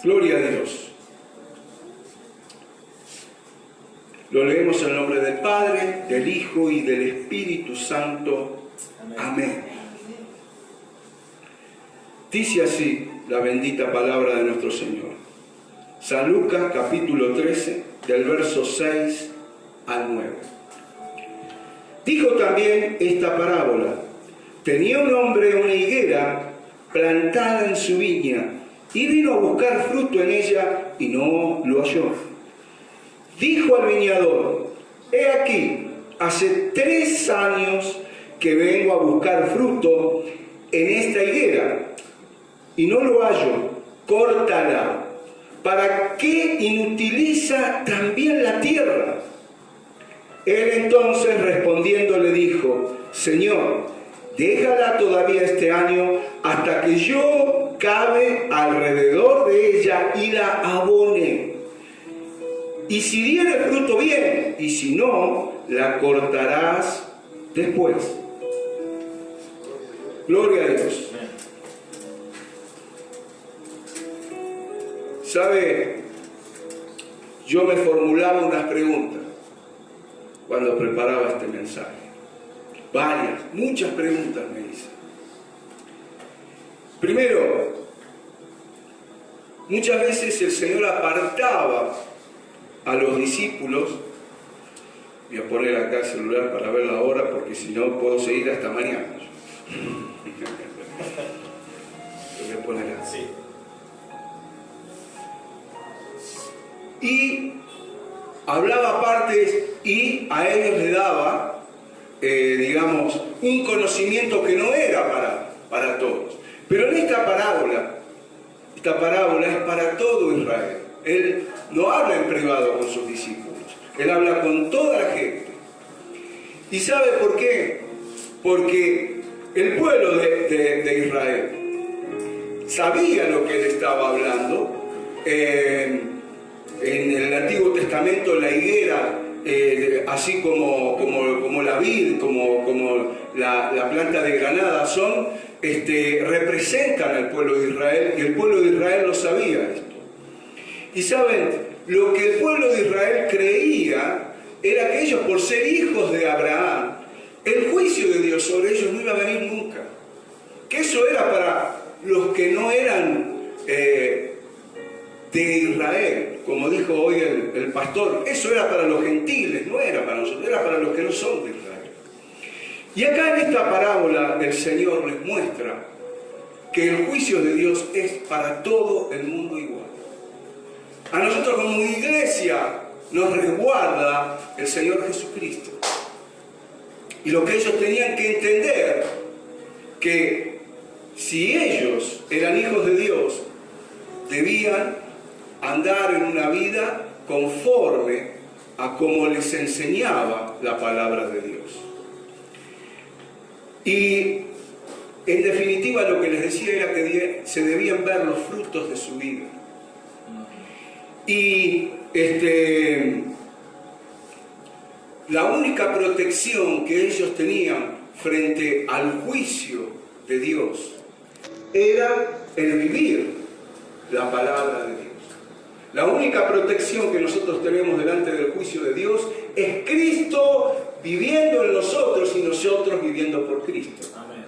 Gloria a Dios. Lo leemos en el nombre del Padre, del Hijo y del Espíritu Santo. Amén. Dice así la bendita palabra de nuestro Señor. San Lucas capítulo 13, del verso 6 al 9. Dijo también esta parábola. Tenía un hombre una higuera plantada en su viña y vino a buscar fruto en ella y no lo halló. Dijo al viñador: he aquí, hace 3 años que vengo a buscar fruto en esta higuera y no lo hallo, córtala. ¿Para qué inutiliza también la tierra? Él entonces respondiendo le dijo: Señor, déjala todavía este año hasta que yo cabe alrededor de ella y la abone. Y si diere fruto, bien, y si no, la cortarás después. Gloria a Dios. ¿Sabe? Yo me formulaba unas preguntas cuando preparaba este mensaje. Varias, muchas preguntas me hice. Primero, muchas veces el Señor apartaba a los discípulos. Voy a poner acá el celular para ver la hora, porque si no puedo seguir hasta mañana. Lo voy a poner así. Y hablaba partes y a ellos le daba, digamos, un conocimiento que no era para todos. Pero en esta parábola es para todo Israel. Él no habla en privado con sus discípulos, Él habla con toda la gente. ¿Y sabe por qué? Porque el pueblo de Israel sabía lo que Él estaba hablando. En el Antiguo Testamento la higuera, así como la vid, como la planta de granada representan al pueblo de Israel, y el pueblo de Israel lo sabía esto. Y saben, lo que el pueblo de Israel creía era que ellos, por ser hijos de Abraham, el juicio de Dios sobre ellos no iba a venir nunca. Que eso era para los que no eran de Israel, como dijo hoy el pastor. Eso era para los gentiles, no era para nosotros, era para los que no son de Israel. Y acá en esta parábola el Señor les muestra que el juicio de Dios es para todo el mundo igual. A nosotros como iglesia nos resguarda el Señor Jesucristo. Y lo que ellos tenían que entender, que si ellos eran hijos de Dios, debían andar en una vida conforme a como les enseñaba la palabra de Dios. Y en definitiva lo que les decía era que se debían ver los frutos de su vida. Y la única protección que ellos tenían frente al juicio de Dios era el vivir la palabra de Dios. La única protección que nosotros tenemos delante del juicio de Dios es Cristo viviendo en nosotros y nosotros viviendo por Cristo. Amén.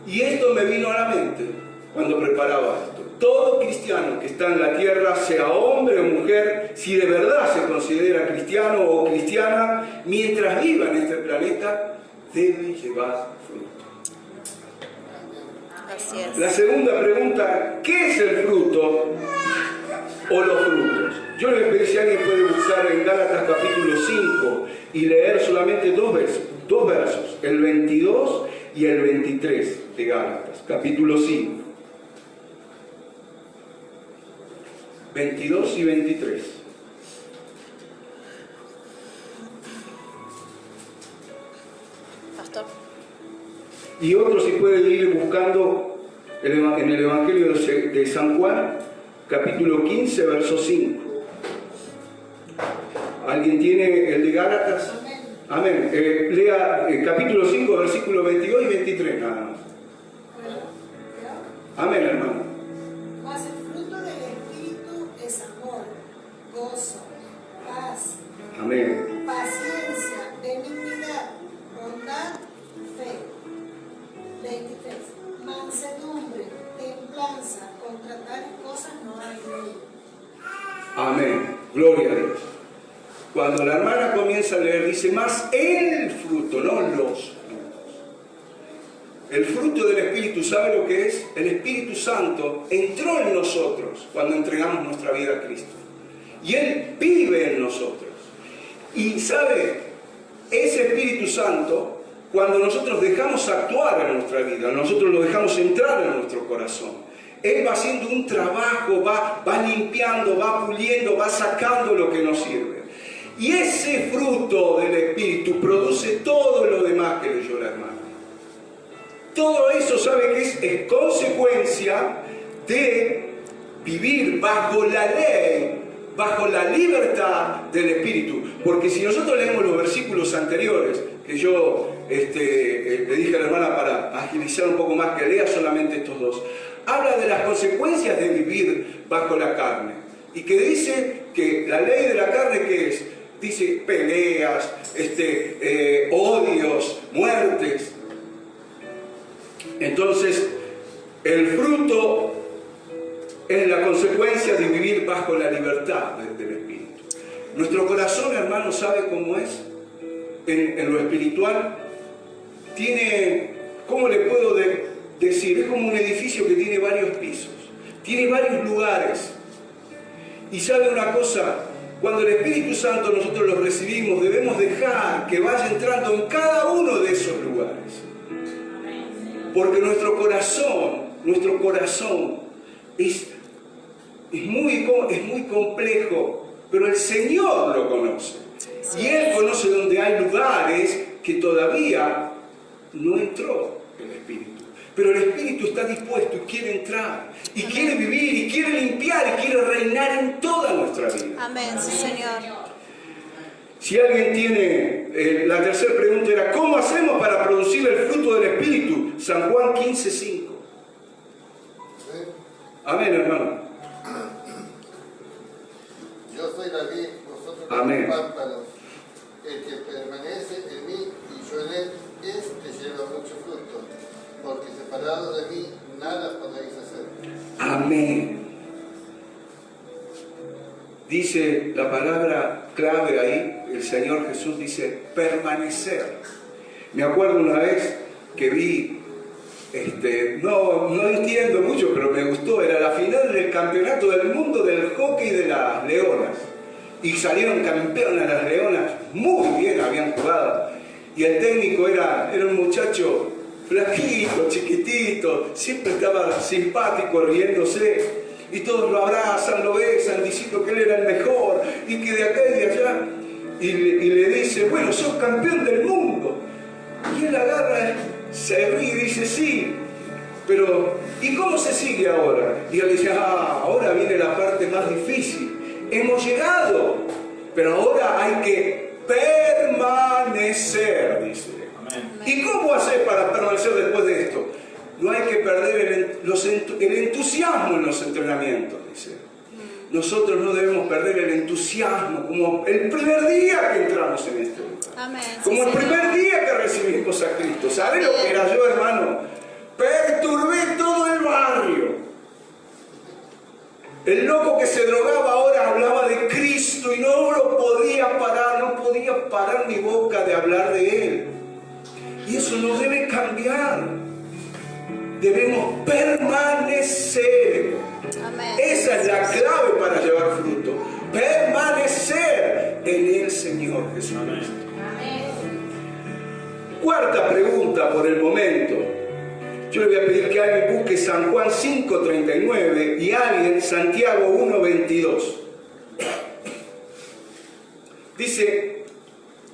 Y esto me vino a la mente cuando preparaba esto. Todo cristiano que está en la tierra, sea hombre o mujer, si de verdad se considera cristiano o cristiana, mientras viva en este planeta, debe llevar fruto. Así es. La segunda pregunta: ¿qué es el fruto o los frutos? Yo les pedí si alguien puede buscar en Gálatas capítulo 5 y leer solamente dos versos, el 22 y el 23 de Gálatas, capítulo 5. 22 y 23. Pastor. Y otro si puede ir buscando en el Evangelio de San Juan, capítulo 15, verso 5. ¿Alguien tiene el de Gálatas? Amén. Lea capítulo 5, versículos 22 y 23, nada más. Amén, hermano. Mas el fruto del Espíritu es amor, gozo, paz, Amén. paciencia, benignidad, bondad, fe. 23. Mansedumbre, templanza, contra tales cosas no hay ley. Amén. Gloria a Dios. Cuando la hermana comienza a leer, dice más el fruto, no los frutos. El fruto del Espíritu, ¿sabe lo que es? El Espíritu Santo entró en nosotros cuando entregamos nuestra vida a Cristo. Y Él vive en nosotros. Y ¿sabe? Ese Espíritu Santo, cuando nosotros dejamos actuar en nuestra vida, nosotros lo dejamos entrar en nuestro corazón, Él va haciendo un trabajo, va limpiando, va puliendo, va sacando lo que nos sirve. Y ese fruto del Espíritu produce todo lo demás que leyó la hermana. Todo eso, ¿sabe qué es? Es consecuencia de vivir bajo la ley, bajo la libertad del Espíritu. Porque si nosotros leemos los versículos anteriores, que yo le dije a la hermana para agilizar un poco más, que lea solamente estos dos, habla de las consecuencias de vivir bajo la carne. Y que dice que la ley de la carne, ¿qué es? Dice peleas, odios, muertes. Entonces, el fruto es la consecuencia de vivir bajo la libertad del Espíritu. Nuestro corazón, hermano, ¿sabe cómo es? En lo espiritual, tiene, ¿cómo le puedo decir? Es como un edificio que tiene varios pisos, tiene varios lugares. Y ¿sabe una cosa? Cuando el Espíritu Santo nosotros lo recibimos, debemos dejar que vaya entrando en cada uno de esos lugares. Porque nuestro corazón es muy complejo, pero el Señor lo conoce. Y Él conoce donde hay lugares que todavía no entró el Espíritu. Pero el Espíritu está dispuesto y quiere entrar, y quiere vivir, y quiere limpiar, y quiere reinar en toda nuestra vida. Amén, sí, Señor. Si alguien tiene, la tercera pregunta era, ¿cómo hacemos para producir el fruto del Espíritu? San Juan 15:5. Amén, hermano. Yo soy la vid, vosotros Amén. los pámpanos. El que permanece en mí y yo en él, este lleva mucho fruto, porque separado de mí nada podéis hacer. Amén. Dice la palabra clave ahí, el Señor Jesús dice permanecer. Me acuerdo una vez que vi, no entiendo mucho, pero me gustó, era la final del campeonato del mundo del hockey de las leonas. Y salieron campeonas las leonas, muy bien habían jugado. Y el técnico era un muchacho flaquito, chiquitito, siempre estaba simpático, riéndose. Y todos lo abrazan, lo besan, diciendo que él era el mejor, y que de acá y de allá. Y le dice, bueno, sos campeón del mundo. Y él agarra, se ríe y dice, sí, pero ¿y cómo se sigue ahora? Y él dice, ahora viene la parte más difícil. Hemos llegado, pero ahora hay que permanecer, dice. Amén. ¿Y cómo hacer para permanecer después de esto? No hay que perder el entusiasmo en los entrenamientos, dice. Nosotros no debemos perder el entusiasmo, como el primer día que entramos en este lugar. Amén. Como el primer día que recibimos a Cristo. ¿Sabe lo que era yo, hermano? Perturbé todo el barrio. El loco que se drogaba ahora hablaba de Cristo y no lo podía parar, no podía parar mi boca de hablar de Él. Y eso no debe cambiar. Debemos permanecer. Amén. Esa es la clave para llevar fruto. Permanecer en el Señor Jesucristo. Cuarta pregunta por el momento. Yo le voy a pedir que alguien busque San Juan 5:39 y alguien Santiago 1:22. Dice,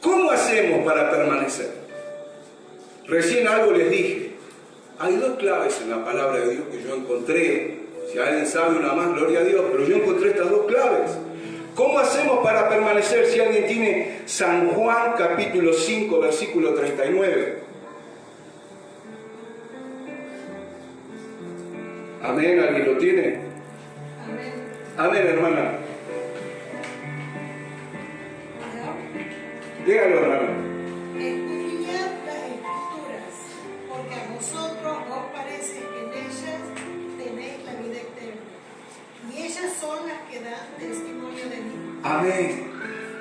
¿cómo hacemos para permanecer? Recién algo les dije. Hay dos claves en la palabra de Dios que yo encontré. Si alguien sabe una más, gloria a Dios, pero yo encontré estas dos claves. ¿Cómo hacemos para permanecer? Si alguien tiene San Juan capítulo 5, versículo 39. Amén, ¿alguien lo tiene? Amén. Amén, hermana. Dígalo, hermano. Escudriñad las escrituras, porque a vosotros os parece que en ellas tenéis la vida eterna, y ellas son las que dan testimonio de mí. Amén.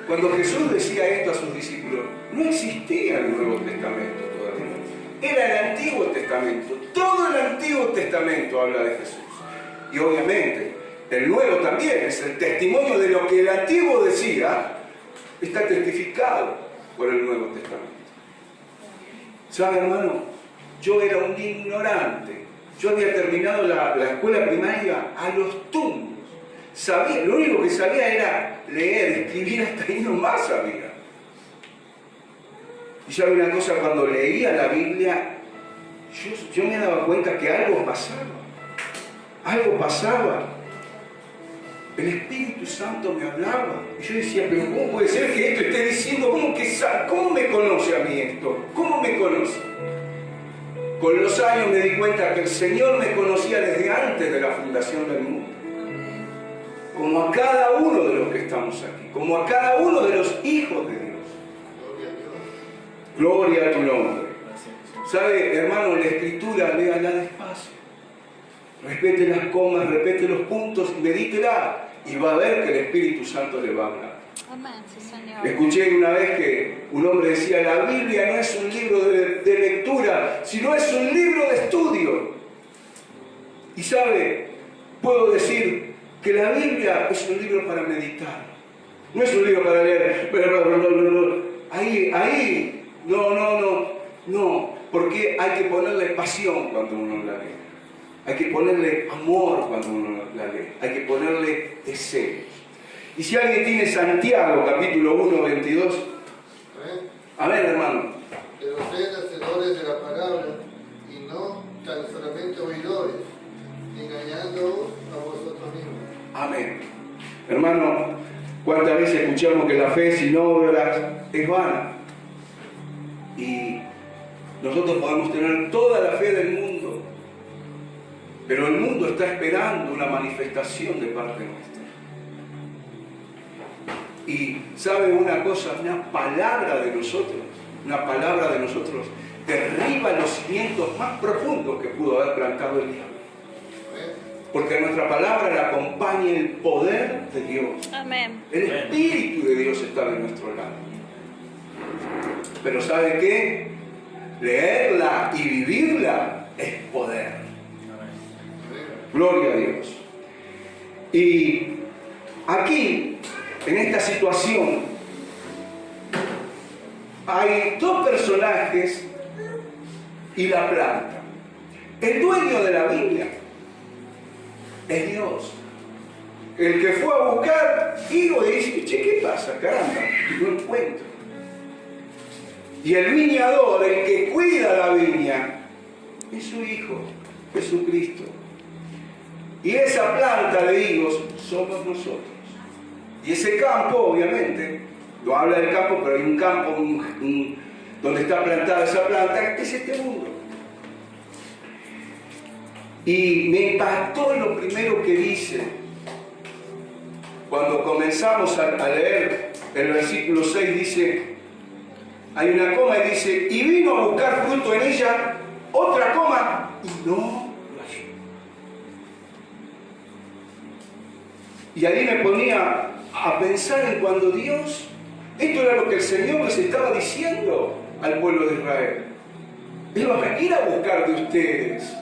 Cuando Jesús decía esto a sus discípulos, no existía el Nuevo Testamento todavía. Era el Antiguo Testamento. Todo el Antiguo Testamento habla de Jesús. Y obviamente, el Nuevo también es el testimonio de lo que el Antiguo decía, está testificado por el Nuevo Testamento. ¿Sabe, hermano? Yo era un ignorante. Yo había terminado la escuela primaria a los tumbos. Sabía, lo único que sabía era leer, escribir, hasta ahí nomás sabía. Y sabe una cosa, cuando leía la Biblia, yo me daba cuenta que algo pasaba. Algo pasaba. El Espíritu Santo me hablaba. Y yo decía, pero ¿cómo puede ser que esto esté diciendo? ¿Cómo me conoce a mí esto? ¿Cómo me conoce? Con los años me di cuenta que el Señor me conocía desde antes de la fundación del mundo. Como a cada uno de los que estamos aquí. Como a cada uno de los hijos de Dios. Gloria a tu nombre. ¿Sabe, hermano? La Escritura, léala despacio. Respete las comas, respete los puntos, medítela y va a ver que el Espíritu Santo le va a hablar. Amén, sí, Señor. Escuché una vez que un hombre decía, la Biblia no es un libro de lectura, sino es un libro de estudio. Y sabe, puedo decir que la Biblia es un libro para meditar. No es un libro para leer. Ahí, no, porque hay que ponerle pasión cuando uno la lee. Hay que ponerle amor cuando uno la lee. Hay que ponerle deseos. Y si alguien tiene Santiago, capítulo 1, 22. Amén, hermano. Pero sed hacedores de la palabra y no tan solamente oidores, engañándoos a vosotros mismos. Amén. Hermano, ¿cuántas veces escuchamos que la fe sin obras es vana? Y nosotros podemos tener toda la fe del mundo, pero el mundo está esperando una manifestación de parte nuestra. Y ¿sabe una cosa? Una palabra de nosotros derriba los cimientos más profundos que pudo haber plantado el diablo. Porque en nuestra palabra la acompaña el poder de Dios. Amén. El Espíritu de Dios está de nuestro lado. Pero ¿sabe qué? Leerla y vivirla es poder. Gloria a Dios. Y aquí, en esta situación, hay dos personajes y la planta. El dueño de la Biblia es Dios. El que fue a buscar higo y dice, che, ¿qué pasa? Caramba, no encuentro. Y el viñador, el que cuida la viña, es su Hijo, Jesucristo. Y esa planta de higos somos nosotros. Y ese campo, obviamente, no habla del campo, pero hay un campo donde está plantada esa planta, es este mundo. Y me impactó lo primero que dice, cuando comenzamos a leer el versículo 6, dice, hay una coma y dice, y vino a buscar fruto en ella, otra coma, y no lo halló. Y ahí me ponía a pensar en cuando Dios, esto era lo que el Señor les estaba diciendo al pueblo de Israel. Él va a venir a buscar de ustedes.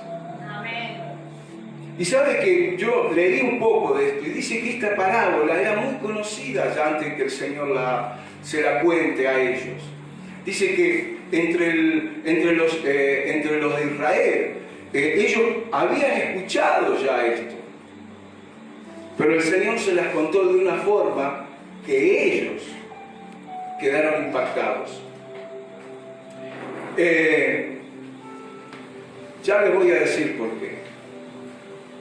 Y sabe que yo leí un poco de esto y dice que esta parábola era muy conocida ya antes que el Señor se la cuente a ellos. Dice que entre los de Israel, ellos habían escuchado ya esto. Pero el Señor se las contó de una forma que ellos quedaron impactados. Ya les voy a decir por qué.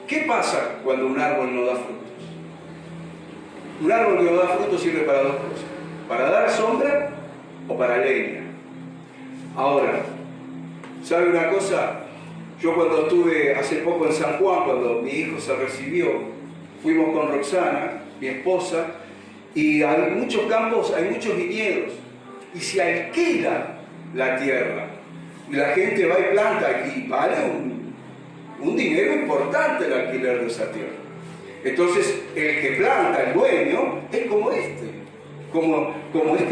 ¿Qué pasa cuando un árbol no da frutos? Un árbol que no da frutos sirve para dos cosas. Para dar sombra o para leña. Ahora, ¿sabe una cosa? Yo cuando estuve hace poco en San Juan, cuando mi hijo se recibió, fuimos con Roxana, mi esposa, y hay muchos campos, hay muchos viñedos, y se alquila la tierra. Y la gente va y planta, y vale un dinero importante el alquiler de esa tierra. Entonces, el que planta, el dueño, es como este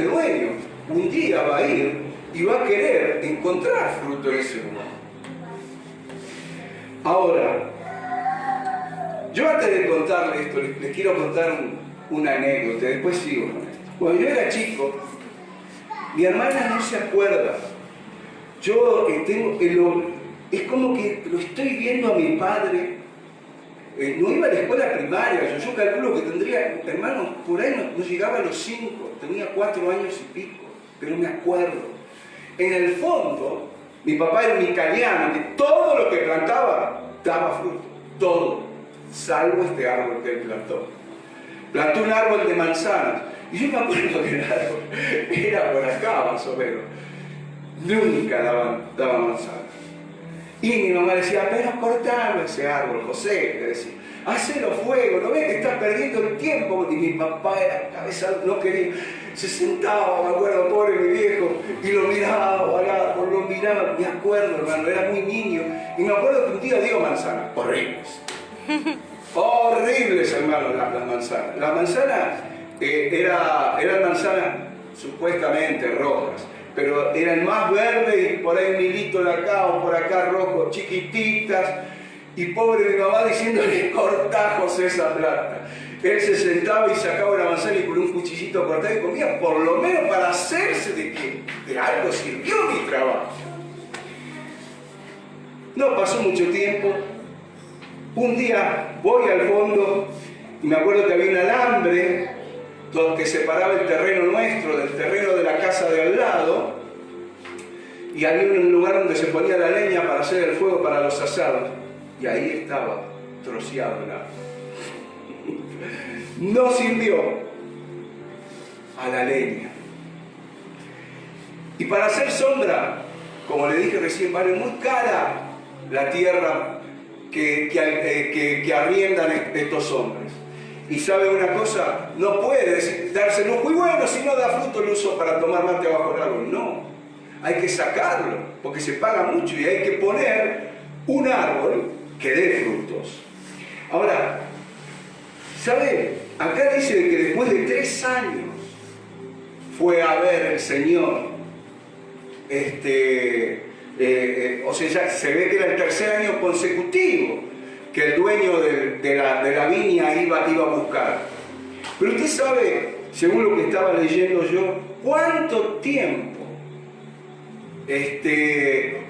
dueño. Un día va a ir y va a querer encontrar fruto en ese lugar. Ahora, yo antes de contarle esto, les quiero contar una anécdota, después sigo con esto. Cuando yo era chico, mi hermana no se acuerda. Yo es como que lo estoy viendo a mi padre. No iba a la escuela primaria, yo calculo que tendría, hermanos, por ahí no llegaba a los 5, tenía 4 años y pico, pero me acuerdo. En el fondo, mi papá era un italiano, que todo lo que plantaba daba fruto, todo, salvo este árbol que él plantó. Plantó un árbol de manzanas, y yo me acuerdo que el árbol era por acá más o menos, nunca daba manzanas. Y mi mamá decía, pero cortalo ese árbol, José, le decía, hacelo fuego, ¿no ves que estás perdiendo el tiempo? Y mi papá era cabeza, no quería, se sentaba, me acuerdo, pobre mi viejo, y lo miraba, me acuerdo, hermano, era muy niño, y me acuerdo que un día dio manzanas, horribles, horribles, hermano, las manzanas. Las manzanas eran manzanas supuestamente rojas, pero eran más verdes y por ahí un hilito de acá o por acá rojo, chiquititas, y pobre mi mamá diciéndole, cortá, José, esa planta. Él se sentaba y sacaba una manzana y con un cuchillito cortaba y comía, por lo menos para hacerse de que de algo sirvió mi trabajo. No pasó mucho tiempo. Un día voy al fondo y me acuerdo que había un alambre que separaba el terreno nuestro del terreno de la casa de al lado, y había un lugar donde se ponía la leña para hacer el fuego para los asados, y ahí estaba troceado el árbol. No sirvió a la leña. Y para hacer sombra, como le dije recién, vale muy cara la tierra que arriendan estos hombres. Y sabe una cosa, no puede darse lujo, y bueno, si no da fruto lo uso para tomar mate abajo del árbol. No, hay que sacarlo, porque se paga mucho y hay que poner un árbol que dé frutos. Ahora, ¿sabe? Acá dice que después de 3 años fue a ver el Señor, o sea, ya se ve que era el 3er año consecutivo que el dueño de la viña iba a buscar. Pero usted sabe, según lo que estaba leyendo yo, cuánto tiempo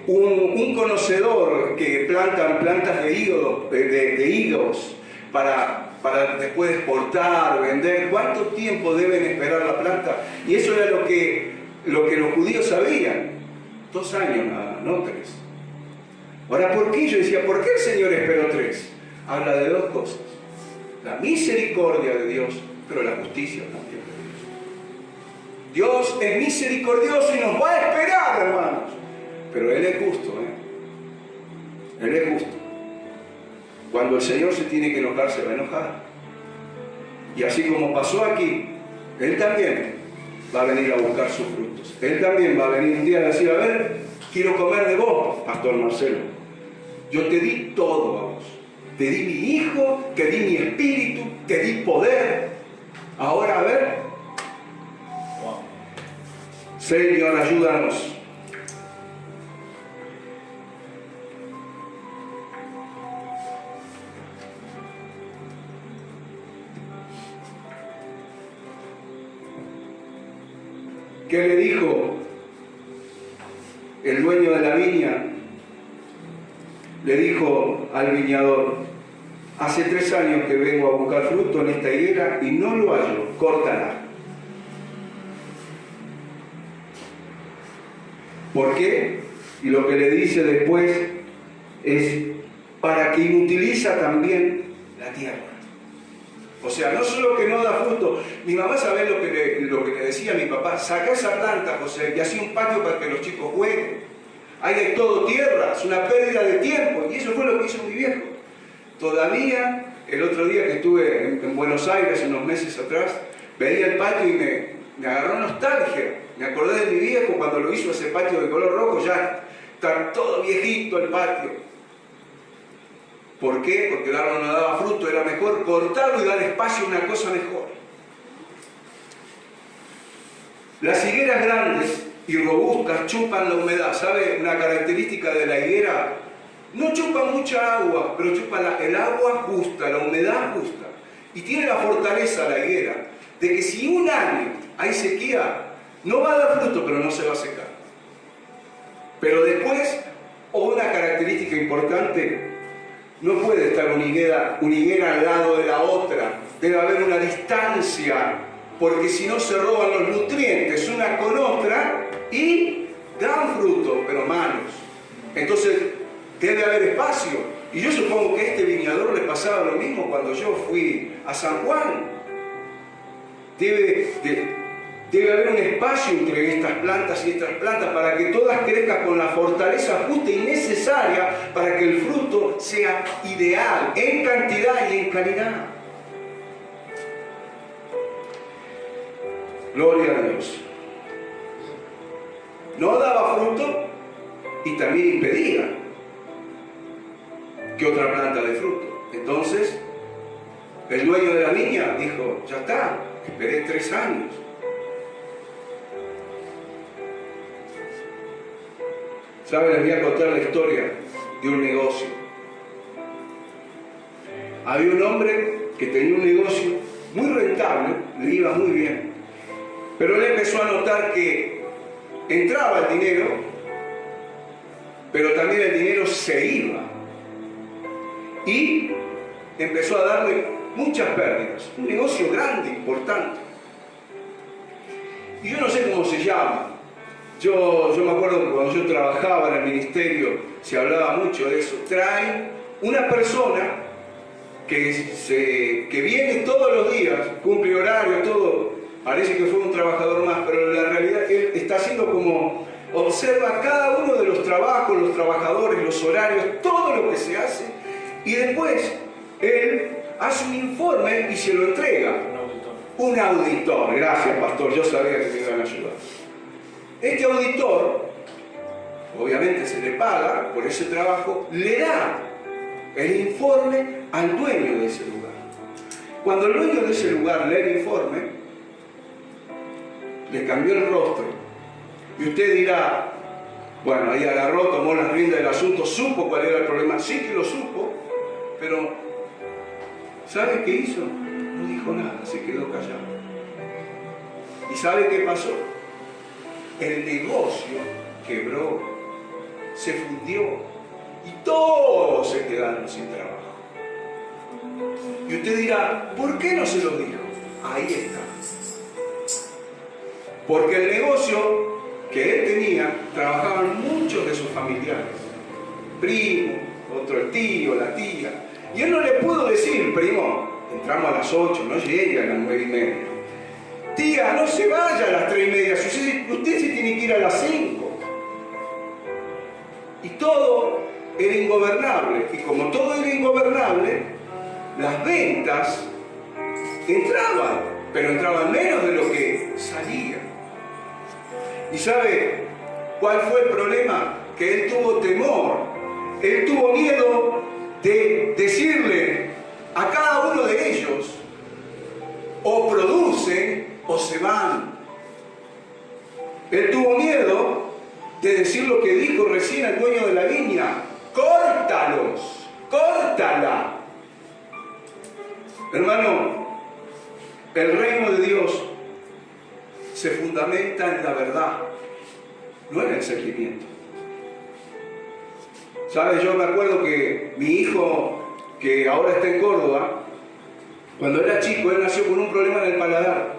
un conocedor que plantan plantas de higos para después exportar, vender, cuánto tiempo deben esperar la planta. Y eso era lo que los judíos sabían. 2 años nada más, no 3. Ahora, ¿por qué? Yo decía, ¿por qué el Señor esperó 3? Habla de 2 cosas. La misericordia de Dios, pero la justicia también de Dios. Dios es misericordioso y nos va a esperar, hermanos. Pero Él es justo, Él es justo. Cuando el Señor se tiene que enojar, se va a enojar. Y así como pasó aquí, Él también va a venir a buscar sus frutos. Él también va a venir un día a decir, a ver, quiero comer de vos, Pastor Marcelo. Yo te di todo a vos. Te di mi hijo, te di mi espíritu, te di poder. Ahora, a ver. Señor, ayúdanos. ¿Qué le dijo el dueño de la viña? Le dijo al viñador, hace 3 años que vengo a buscar fruto en esta higuera y no lo hallo, córtala. ¿Por qué? Y lo que le dice después es para que inutiliza también la tierra. O sea, no solo que no da fruto. Mi mamá sabe lo que le decía a mi papá, saca esa planta, José, y hacía un patio para que los chicos jueguen. ahí hay todo tierra, es una pérdida de tiempo. Y eso fue lo que hizo mi viejo. Todavía, el otro día que estuve en Buenos Aires, unos meses atrás, veía el patio y me agarró nostalgia. Me acordé de mi viejo cuando lo hizo ese patio de color rojo, ya está todo viejito el patio. ¿Por qué? Porque el árbol no daba fruto, era mejor cortarlo y dar espacio a una cosa mejor. Las higueras grandes y robustas chupan la humedad. ¿Sabe una característica de la higuera? No chupa mucha agua, pero chupa el agua justa, la humedad justa. Y tiene la fortaleza la higuera de que si un año hay sequía, no va a dar fruto, pero no se va a secar. Pero después, una característica importante, no puede estar una higuera al lado de la otra. Debe haber una distancia, porque si no se roban los nutrientes una con otra y dan fruto, pero malos. Entonces, debe haber espacio. Y yo supongo que a este viñador le pasaba lo mismo cuando yo fui a San Juan. Debe haber un espacio entre estas plantas y estas plantas para que todas crezcan con la fortaleza justa y necesaria para que el fruto sea ideal en cantidad y en calidad. Gloria a Dios. No daba fruto y también impedía que otra planta dé fruto. Entonces, el dueño de la viña dijo, ya está, esperé 3 años. ¿Saben? Les voy a contar la historia de un negocio. Había un hombre que tenía un negocio muy rentable, le iba muy bien, pero él empezó a notar que entraba el dinero, pero también el dinero se iba. Y empezó a darle muchas pérdidas. Un negocio grande, importante. Y yo no sé cómo se llama. Yo me acuerdo que cuando yo trabajaba en el ministerio se hablaba mucho de eso. Traen una persona que viene todos los días, cumple horario, todo. Parece que fue un trabajador más, pero en la realidad él está haciendo como observa cada uno de los trabajos, los trabajadores, los horarios, todo lo que se hace. Y después él hace un informe y se lo entrega. Un auditor. Gracias, pastor. Yo sabía que me iban a ayudar. Este auditor, obviamente se le paga por ese trabajo, le da el informe al dueño de ese lugar. Cuando el dueño de ese lugar lee el informe, le cambió el rostro. Y usted dirá, bueno, ahí agarró, tomó las riendas del asunto, supo cuál era el problema. Sí que lo supo, pero ¿sabe qué hizo? No dijo nada, se quedó callado. ¿Y sabe qué pasó? El negocio quebró, se fundió y todos se quedaron sin trabajo. Y usted dirá, ¿por qué no se lo dijo? Ahí está. Porque el negocio que él tenía, trabajaban muchos de sus familiares. Primo, otro el tío, la tía. Y él no le pudo decir, primo, entramos a las 8, no llegue a las 9:30. Tía, no se vaya a las 3:30, usted se tiene que ir a las 5. Y todo era ingobernable. Y como todo era ingobernable, las ventas entraban, pero entraban menos de lo que salía. ¿Y sabe cuál fue el problema? Que él tuvo temor. Él tuvo miedo de decirle a cada uno de ellos, o producen o se van. Él tuvo miedo de decir lo que dijo recién el dueño de la viña: córtalos, córtala. Hermano, el reino de Dios se fundamenta en la verdad, no en el sentimiento. ¿Sabes? Yo me acuerdo que mi hijo, que ahora está en Córdoba, cuando era chico, él nació con un problema en el paladar.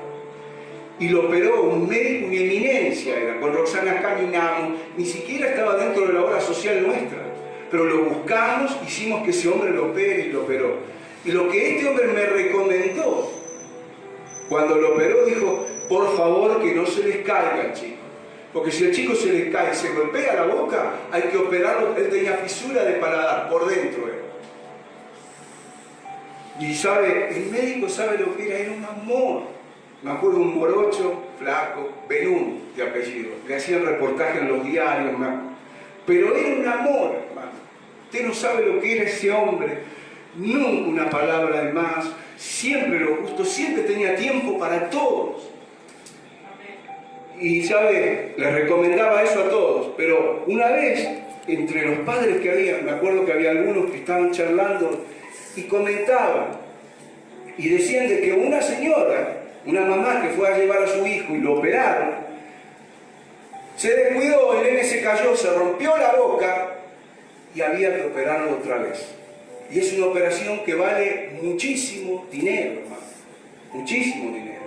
Y lo operó un médico, una eminencia era. Con Roxana caminamos, ni siquiera estaba dentro de la obra social nuestra. Pero lo buscamos, hicimos que ese hombre lo opere y lo operó. Y lo que este hombre me recomendó, cuando lo operó, dijo: por favor, que no se les caiga, chicos. Porque si el chico se le cae, se golpea la boca, hay que operarlo. Él tenía fisura de paladar por dentro. Y sabe, el médico sabe lo que era un amor. Me acuerdo de un morocho, flaco, Benún de apellido. Le hacían reportaje en los diarios, pero era un amor, hermano. Usted no sabe lo que era ese hombre. Nunca una palabra de más. Siempre lo justo, siempre tenía tiempo para todos. Y sabe, les recomendaba eso a todos. Pero una vez, entre los padres que había, me acuerdo que había algunos que estaban charlando y comentaban. Y decían de que una señora, una mamá que fue a llevar a su hijo y lo operaron, se descuidó, el nene se cayó, se rompió la boca y había que operarlo otra vez. Y es una operación que vale muchísimo dinero, hermano. Muchísimo dinero.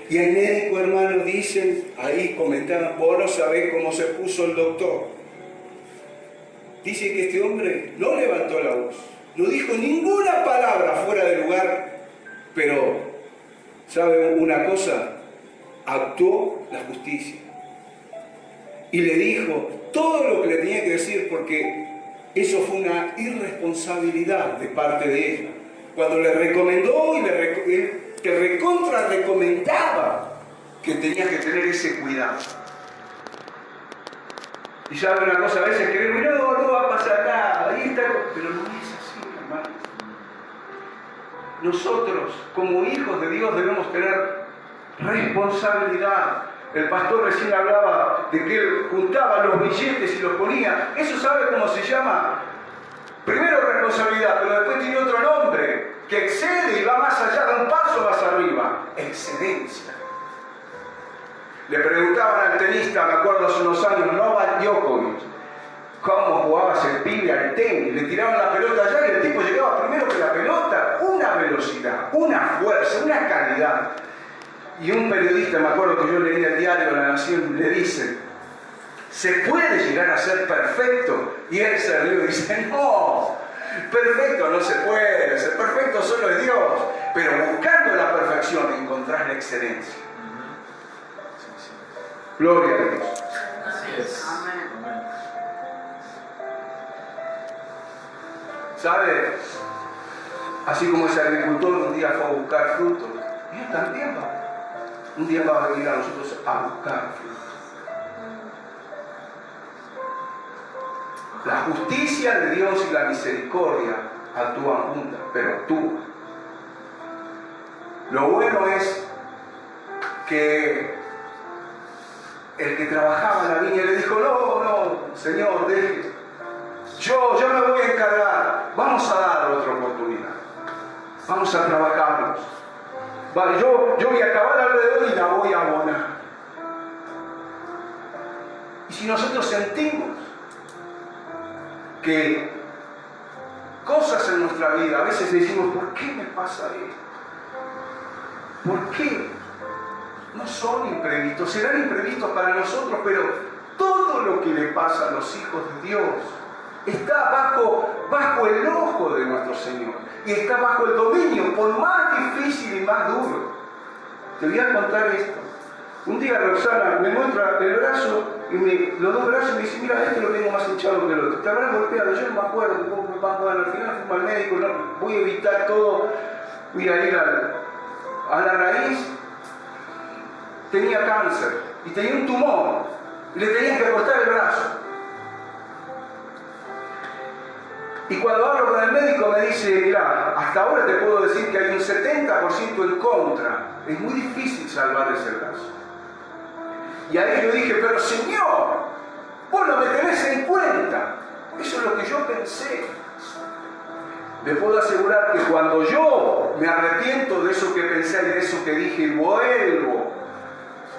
Y el médico, hermano, dicen, ahí comentaban, vos no sabés cómo se puso el doctor. Dice que este hombre no levantó la voz, no dijo ninguna palabra fuera de lugar, pero, ¿sabe una cosa? Actuó la justicia. Y le dijo todo lo que le tenía que decir, porque eso fue una irresponsabilidad de parte de ella. Cuando le recomendó y te recontra recomendaba que tenías que tener ese cuidado. Y sabe una cosa, a veces creemos, no va a pasar nada, ahí está, pero no es así, hermano. Nosotros, como hijos de Dios, debemos tener responsabilidad. El pastor recién hablaba de que él juntaba los billetes y los ponía. Eso, ¿sabe cómo se llama? Primero responsabilidad, pero después tiene otro nombre, que excede y va más allá, da un paso más arriba. Excelencia. Le preguntaban al tenista, me acuerdo hace unos años, Novak Djokovic, cómo jugaba ese pibe al tenis. Le tiraban la pelota allá y el tipo llegaba primero que la pelota. Una velocidad, una fuerza, una calidad. Y un periodista, me acuerdo que yo leía el diario La Nación, le dice, ¿se puede llegar a ser perfecto? Y él se rió y dice, no, perfecto no se puede, ser perfecto solo es Dios, pero buscando la perfección encontrás la excelencia. Gloria a Dios. Así es. Amén. ¿Sabe? Así como ese agricultor un día fue a buscar frutos, Dios también va. Un día va a venir a nosotros a buscar frutos. La justicia de Dios y la misericordia actúan juntas, pero actúan. Lo bueno es que el que trabajaba en la viña le dijo, no, Señor, deje. Yo me voy a encargar. Vamos a dar otra oportunidad. Vamos a trabajarnos. Vale, yo voy a acabar alrededor y la voy a abonar. Y si nosotros sentimos que cosas en nuestra vida, a veces decimos, ¿por qué me pasa esto? ¿Por qué? No son imprevistos, serán imprevistos para nosotros, pero todo lo que le pasa a los hijos de Dios está bajo el ojo de nuestro Señor y está bajo el dominio, por más difícil y más duro. Te voy a contar esto. Un día Roxana me muestra el brazo y los dos brazos me dice, mira, este lo tengo más hinchado que el otro. Te habrás golpeado, yo no me acuerdo, al final fuimos al médico, no, voy a evitar todo, voy a ir a la raíz. Tenía cáncer y tenía un tumor y le tenían que cortar el brazo. Y cuando hablo con el médico me dice, mira, hasta ahora te puedo decir que hay un 70% en contra. Es muy difícil salvar ese brazo. Y ahí yo dije, pero Señor, vos no me tenés en cuenta. Eso es lo que yo pensé. Le puedo asegurar que cuando yo me arrepiento de eso que pensé y de eso que dije y vuelvo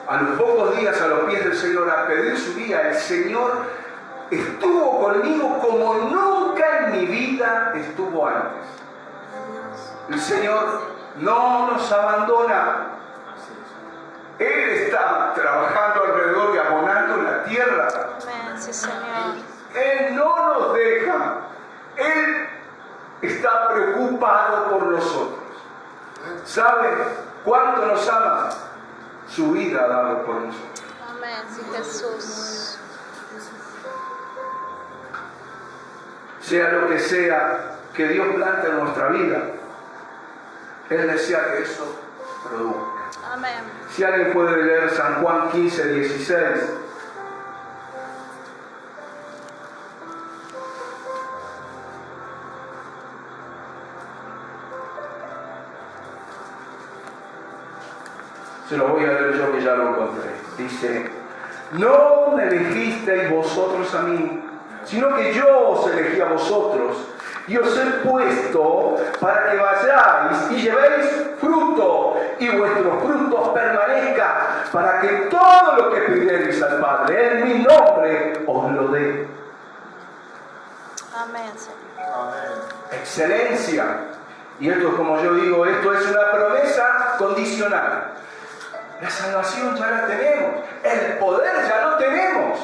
a los pocos días a los pies del Señor a pedir su guía, el Señor estuvo conmigo como nunca en mi vida estuvo antes. El Señor no nos abandona. Él está trabajando alrededor y abonando la tierra. Amén, sí, Señor. Él no nos deja. Él está preocupado por nosotros. ¿Sabe cuánto nos ama? Su vida ha dado por nosotros. Amén, sí, Jesús. Sea lo que sea que Dios plante en nuestra vida, Él desea que eso produzca. Amén. Si alguien puede leer San Juan 15, 16. Se lo voy a leer yo que ya lo encontré. Dice, no me elegisteis vosotros a mí, sino que yo os elegí a vosotros y os he puesto para que vayáis y llevéis fruto y vuestros frutos permanezcan, para que todo lo que pidierais al Padre en mi nombre os lo dé. Amén, Señor. Amén. Excelencia. Y esto, como yo digo, esto es una promesa condicional. La salvación ya la tenemos, el poder ya lo tenemos,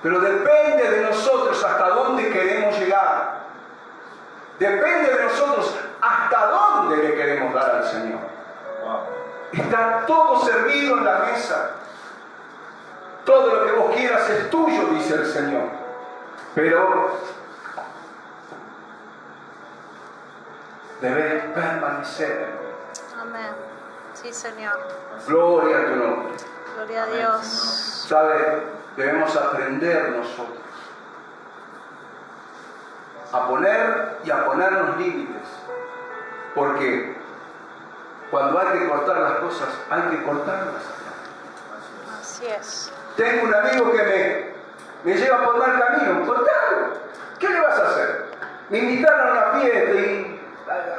pero depende de nosotros hasta dónde queremos llegar. Depende de nosotros hasta dónde le queremos dar al Señor. Está todo servido en la mesa. Todo lo que vos quieras es tuyo, dice el Señor. Pero debes permanecer. Amén. Sí, Señor. Gloria a tu nombre. Gloria a Dios. ¿Sabe? Debemos aprender nosotros a poner y a ponernos límites. Porque cuando hay que cortar las cosas, hay que cortarlas. Así es. Tengo un amigo que me lleva por mal camino. Cortalo. ¿Qué le vas a hacer? Me invitaron a una fiesta y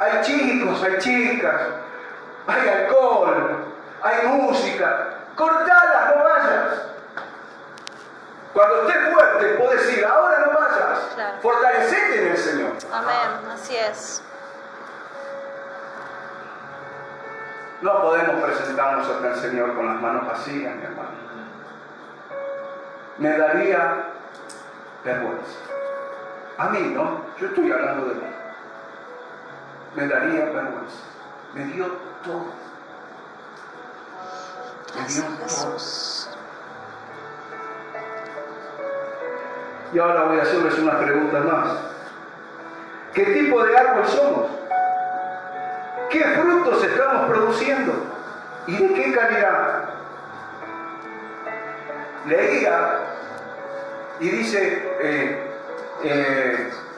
hay chicos, hay chicas, hay alcohol, hay música. Cortala, no vayas. Cuando estés fuerte, podés decir, ahora no vayas. Claro. Fortalecete en el Señor. Amén. Así es. No podemos presentarnos ante el Señor con las manos vacías, mi hermano. Me daría vergüenza. A mí, ¿no? Yo estoy hablando de mí. Me daría vergüenza. Me dio todo. Me dio Gracias, todo. Jesús. Y ahora voy a hacerles unas preguntas más. ¿Qué tipo de árbol somos? ¿Qué frutos estamos produciendo? ¿Y de qué calidad? Leía y dice,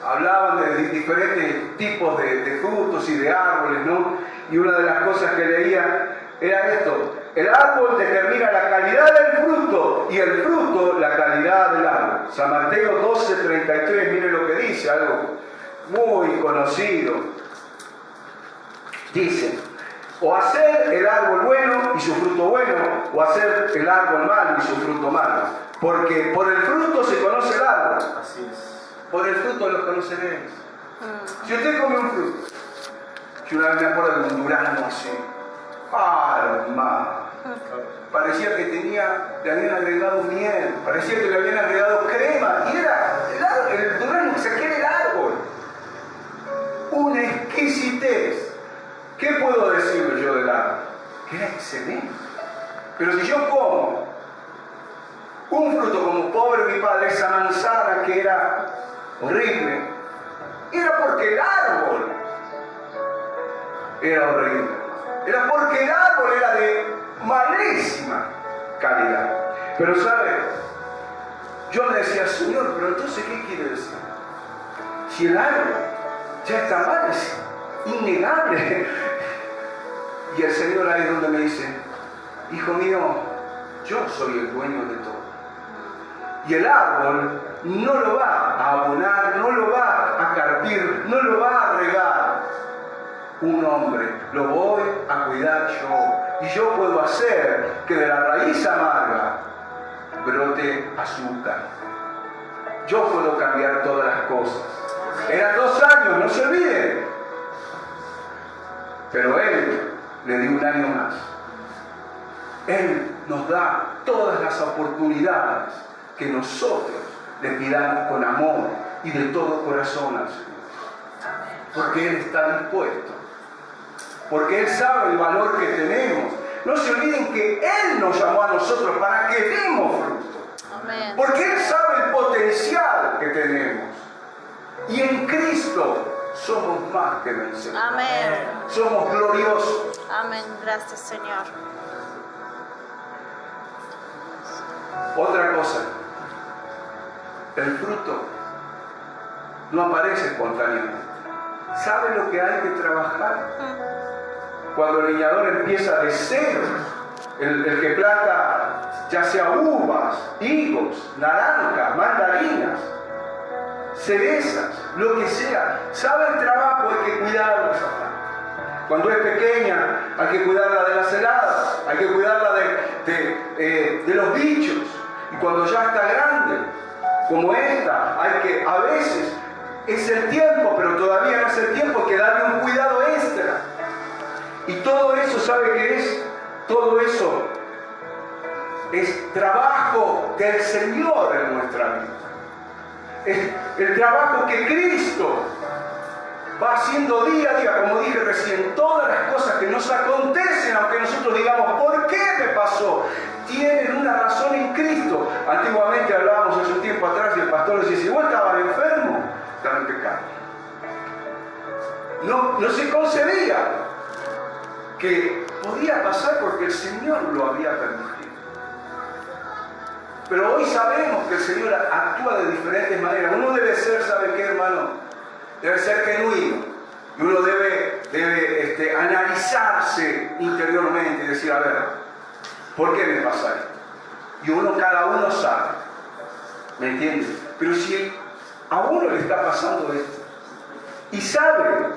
hablaban de diferentes tipos de frutos y de árboles, ¿no? Y una de las cosas que leía era esto: el árbol determina la calidad del fruto y el fruto la calidad del árbol. San Mateo 12:33, mire lo que dice, algo muy conocido. Dice, o hacer el árbol bueno y su fruto bueno, o hacer el árbol malo y su fruto malo. Porque por el fruto se conoce el árbol. Así es. Por el fruto lo conoceréis. Si usted come un fruto, yo una vez me acuerdo de un durazno así, hermano, parecía que le habían agregado miel, parecía que le habían agregado crema, y era el durazno que saqué del árbol. Una exquisitez. ¿Qué puedo decirle yo del árbol? Que era excelente. Pero si yo como un fruto como pobre mi padre, esa manzana que era horrible, era porque el árbol era horrible. Era porque el árbol era de malísima calidad. Pero ¿sabe? Yo me decía, Señor, pero entonces ¿qué quiere decir? Si el árbol ya está mal, es innegable. Y el Señor ahí es donde me dice, hijo mío, yo soy el dueño de todo. Y el árbol no lo va a abonar, no lo va a carpir, no lo va a regar un hombre. Lo voy a cuidar yo. Y yo puedo hacer que de la raíz amarga brote azúcar. Yo puedo cambiar todas las cosas. Eran 2 años, no se olviden. Pero Él le dio 1 año más. Él nos da todas las oportunidades que nosotros le pidamos con amor y de todo corazón al Señor. Porque Él está dispuesto. Porque Él sabe el valor que tenemos. No se olviden que Él nos llamó a nosotros para que demos fruto. Amén. Porque Él sabe el potencial que tenemos. Y en Cristo somos más que vencedores. Amén. Somos gloriosos. Amén. Gracias, Señor. Otra cosa, el fruto no aparece espontáneamente. ¿Sabe lo que hay que trabajar? Cuando el leñador empieza de cero, el que planta ya sea uvas, higos, naranjas, mandarinas, cerezas, lo que sea, sabe el trabajo, hay que cuidarla esa planta. Cuando es pequeña, hay que cuidarla de las heladas, hay que cuidarla de los bichos. Y cuando ya está grande, como esta, hay que, a veces, es el tiempo, pero todavía no es el tiempo, hay que darle un cuidado extra. Y todo eso, ¿sabe qué es? Todo eso es trabajo del Señor en nuestra vida. Es el trabajo que Cristo va haciendo día a día, como dije recién, todas las cosas que nos acontecen, aunque nosotros digamos, ¿por qué me pasó? Tienen una razón en Cristo. Antiguamente hablábamos hace un tiempo atrás y el pastor decía, si vos estabas enfermo, estaba en pecado. No se concebía que podía pasar porque el Señor lo había permitido. Pero hoy sabemos que el Señor actúa de diferentes maneras. Uno debe ser, ¿sabe qué, hermano? Debe ser genuino. Y uno debe analizarse interiormente y decir, a ver, ¿por qué me pasa esto? Y cada uno sabe. ¿Me entiendes? Pero si a uno le está pasando esto y sabe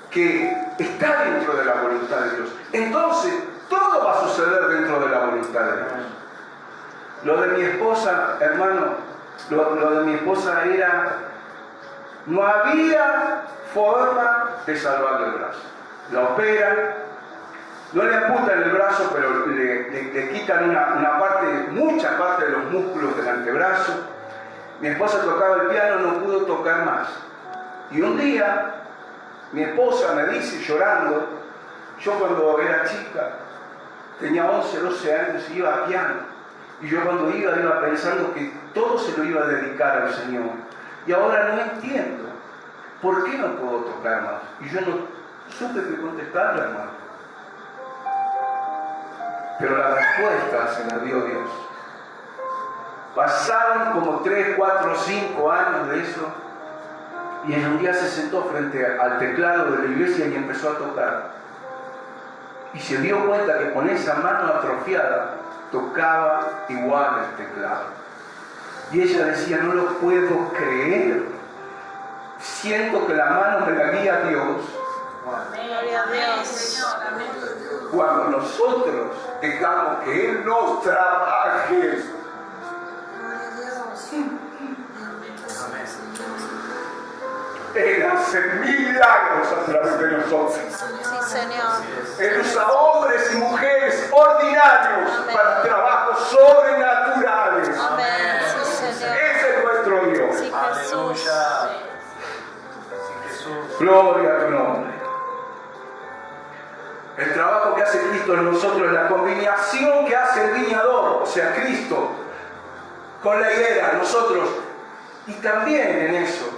que está dentro de la voluntad de Dios, entonces todo va a suceder dentro de la voluntad de Dios. Lo de mi esposa, hermano, lo de mi esposa era, no había forma de salvarle el brazo. La operan, no le amputan el brazo, pero le quitan una parte, mucha parte de los músculos del antebrazo. Mi esposa tocaba el piano, no pudo tocar más. Y un día, mi esposa me dice, llorando, yo cuando era chica, tenía 11, 12 años, iba a piano. Y yo cuando iba pensando que todo se lo iba a dedicar al Señor. Y ahora no entiendo, ¿por qué no puedo tocar más? Y yo no supe qué contestarle, hermano. Pero la respuesta se la dio Dios. Pasaron como 3, 4, 5 años de eso. Y en un día se sentó frente al teclado de la iglesia y empezó a tocar. Y se dio cuenta que con esa mano atrofiada tocaba igual el teclado. Y ella decía, no lo puedo creer. Siento que la mano me la guía Dios. Gloria a Dios. Cuando nosotros dejamos que Él nos trabaje. Él hace milagros a través de nosotros. Sí, Señor. Él usa hombres y mujeres ordinarios para trabajos sobrenaturales. Amén. Sí, Señor. Ese es nuestro Dios. Sí, Jesús. Gloria a tu nombre. El trabajo que hace Cristo en nosotros es la combinación que hace el viñador, o sea, Cristo, con la higuera, nosotros. Y también en eso,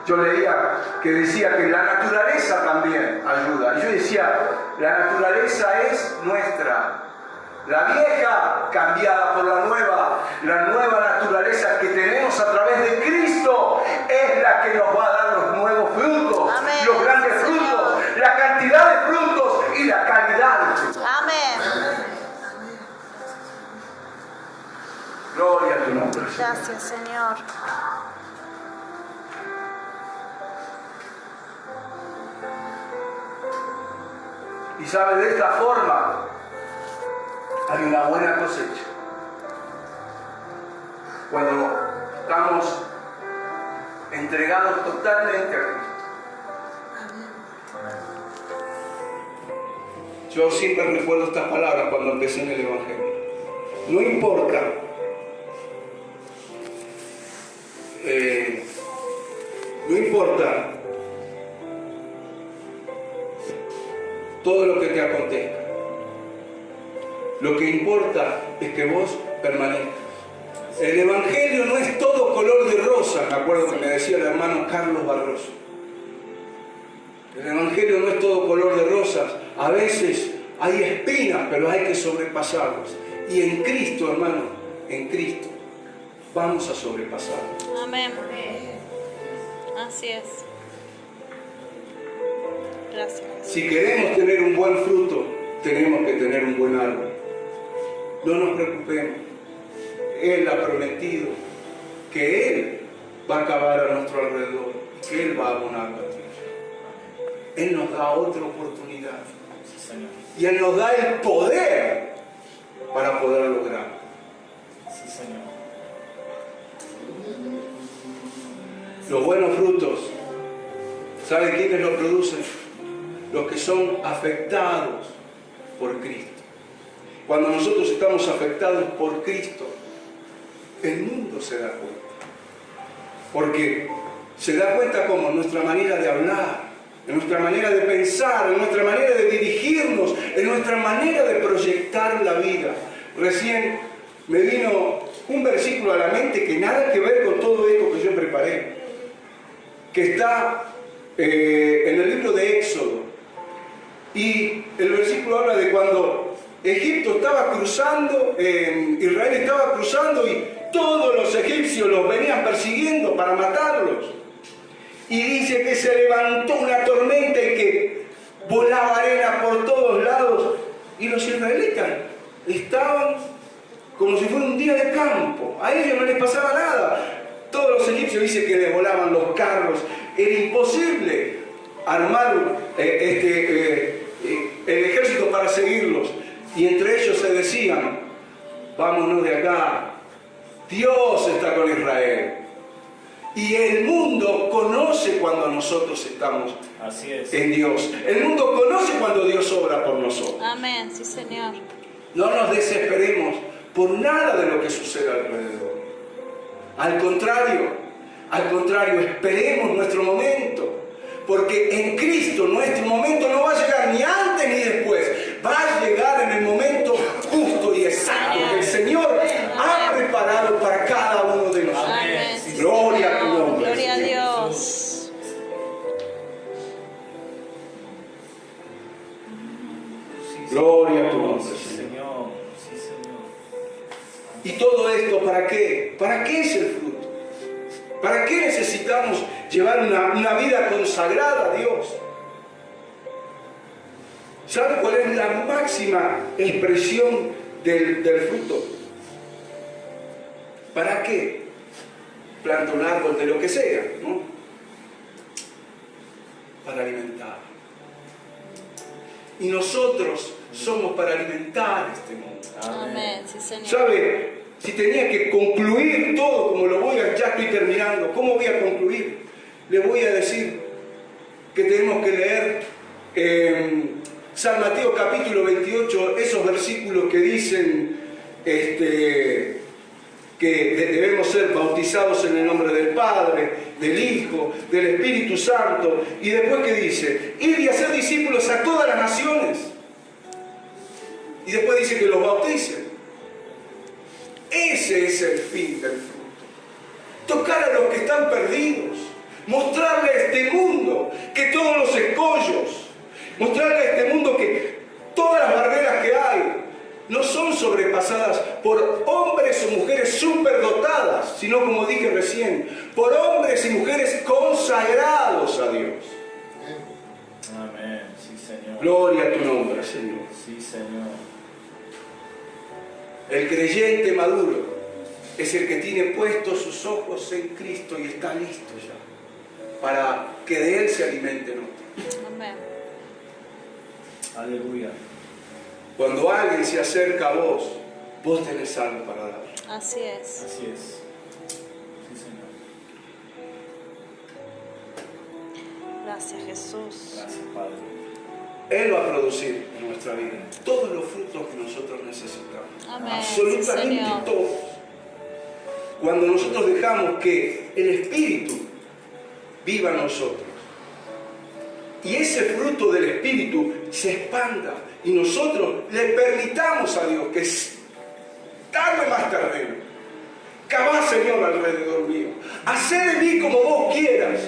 yo leía que decía que la naturaleza también ayuda. Y yo decía, la naturaleza es nuestra. La vieja cambiada por la nueva naturaleza que tenemos a través de Cristo es la que nos va a dar los nuevos frutos, Amén. Los grandes frutos, la cantidad de frutos y la calidad de frutos. Amén. Gloria a tu nombre, Señor. Gracias, Señor. Y sabe, de esta forma hay una buena cosecha. Cuando estamos entregados totalmente a Cristo. Yo siempre recuerdo estas palabras cuando empecé en el Evangelio. No importa todo lo que te acontezca. Lo que importa es que vos permanezcas. El Evangelio no es todo color de rosa, me acuerdo que me decía el hermano Carlos Barroso. El Evangelio no es todo color de rosas. A veces hay espinas, pero hay que sobrepasarlas. Y en Cristo, hermano, en Cristo, vamos a sobrepasarlas. Amén. Así es. Gracias. Si queremos tener un buen fruto, tenemos que tener un buen árbol. No nos preocupemos. Él ha prometido que Él va a acabar a nuestro alrededor y que Él va a abonar la tierra. Él nos da otra oportunidad. Y Él nos da el poder para poder lograrlo. Sí, Señor. Los buenos frutos, ¿sabe quiénes los producen? Los que son afectados por Cristo. Cuando nosotros estamos afectados por Cristo, el mundo se da cuenta. Porque se da cuenta como en nuestra manera de hablar, en nuestra manera de pensar, en nuestra manera de dirigirnos, en nuestra manera de proyectar la vida. Recién me vino un versículo a la mente que nada que ver con todo esto que yo preparé, que está en el libro de Éxodo. Y el versículo habla de cuando Egipto estaba cruzando, Israel estaba cruzando y todos los egipcios los venían persiguiendo para matarlos. Y dice que se levantó una tormenta y que volaba arena por todos lados. Y los israelitas estaban como si fuera un día de campo. A ellos no les pasaba nada. Todos los egipcios dicen que les volaban los carros. Era imposible armar el ejército para seguirlos. Y entre ellos se decían, vámonos de acá. Dios está con Israel. Y el mundo conoce cuando nosotros estamos Así es. en Dios. El mundo conoce cuando Dios obra por nosotros. Amén, sí, Señor. No nos desesperemos por nada de lo que suceda alrededor. Al contrario, esperemos nuestro momento. Porque en Cristo nuestro momento no va a llegar ni antes ni después. Va a llegar en el momento justo y exacto que el Señor ha preparado para cada uno de nosotros. Amén. Sí, Gloria a tu Señor. nombre. Gloria a Dios. Gloria a tu nombre, Sí, Señor. Señor. Sí, Señor. ¿Y todo esto para qué? ¿Para qué es el fruto? ¿Para qué necesitamos llevar una vida consagrada a Dios? ¿Sabe cuál es la máxima expresión del fruto? ¿Para qué? Planta un árbol de lo que sea, ¿no? Para alimentar. Y nosotros somos para alimentar este mundo. Amén, sí, Señor. ¿Sabe? Si tenía que concluir todo, como lo voy a, ya estoy terminando, ¿cómo voy a concluir? Le voy a decir que tenemos que leer San Mateo capítulo 28, esos versículos que dicen que debemos ser bautizados en el nombre del Padre, del Hijo, del Espíritu Santo, y después que dice, ir y hacer discípulos a todas las naciones, y después dice que los bauticen. Ese es el fin del fruto. Tocar a los que están perdidos, mostrarle a este mundo que todos los escollos, mostrarle a este mundo que todas las barreras que hay no son sobrepasadas por hombres o mujeres superdotadas, sino, como dije recién, por hombres y mujeres consagrados a Dios. Amén. Sí, Señor. Gloria a tu nombre, Señor. Sí, Señor. El creyente maduro es el que tiene puestos sus ojos en Cristo y está listo ya para que de Él se alimenten otros. Amén. Aleluya. Cuando alguien se acerca a vos, vos tenés algo para dar. Así es. Así es. Sí, Señor. Gracias, Jesús. Gracias, Padre. Él va a producir en nuestra vida todos los frutos que nosotros necesitamos. Amén. Absolutamente Sí, Señor. todos. Cuando nosotros dejamos que el Espíritu viva en nosotros y ese fruto del Espíritu se expanda y nosotros le permitamos a Dios que que tarde o más tarde, cavá, Señor, alrededor mío. Hacé de mí como vos quieras.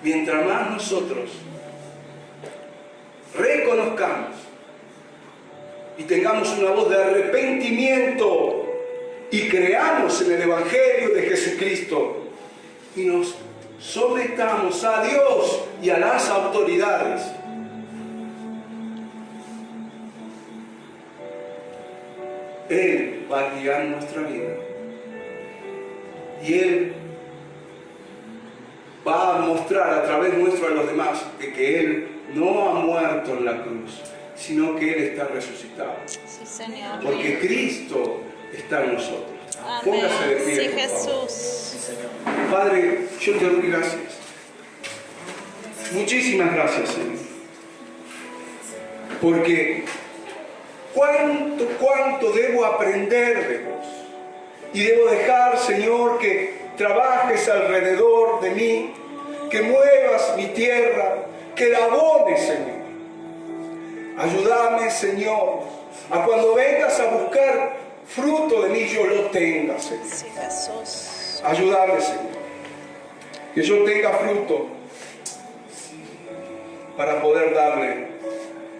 Mientras más nosotros reconozcamos y tengamos una voz de arrepentimiento y creamos en el Evangelio de Jesucristo y nos sometamos a Dios y a las autoridades, Él va a guiar nuestra vida y Él va a mostrar a través nuestro a los demás de que Él no ha muerto en la cruz, sino que Él está resucitado. Sí, Señor. Porque Cristo está en nosotros. Amén. Póngase de pie, Sí, por favor. Jesús. Sí, Señor. Padre, yo te doy gracias. Muchísimas gracias, Señor. Porque cuánto debo aprender de vos. Y debo dejar, Señor, que trabajes alrededor de mí, que muevas mi tierra, que la abones, Señor. Ayúdame, Señor, a cuando vengas a buscar fruto de mí, yo lo tenga, Señor. Sí, Jesús. Ayúdame, Señor, que yo tenga fruto para poder darle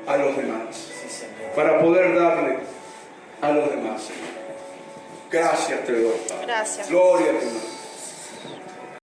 a los demás, Sí, Señor. para poder darle a los demás, Señor. Gracias te doy, Padre. Gracias. Gloria a tu nombre.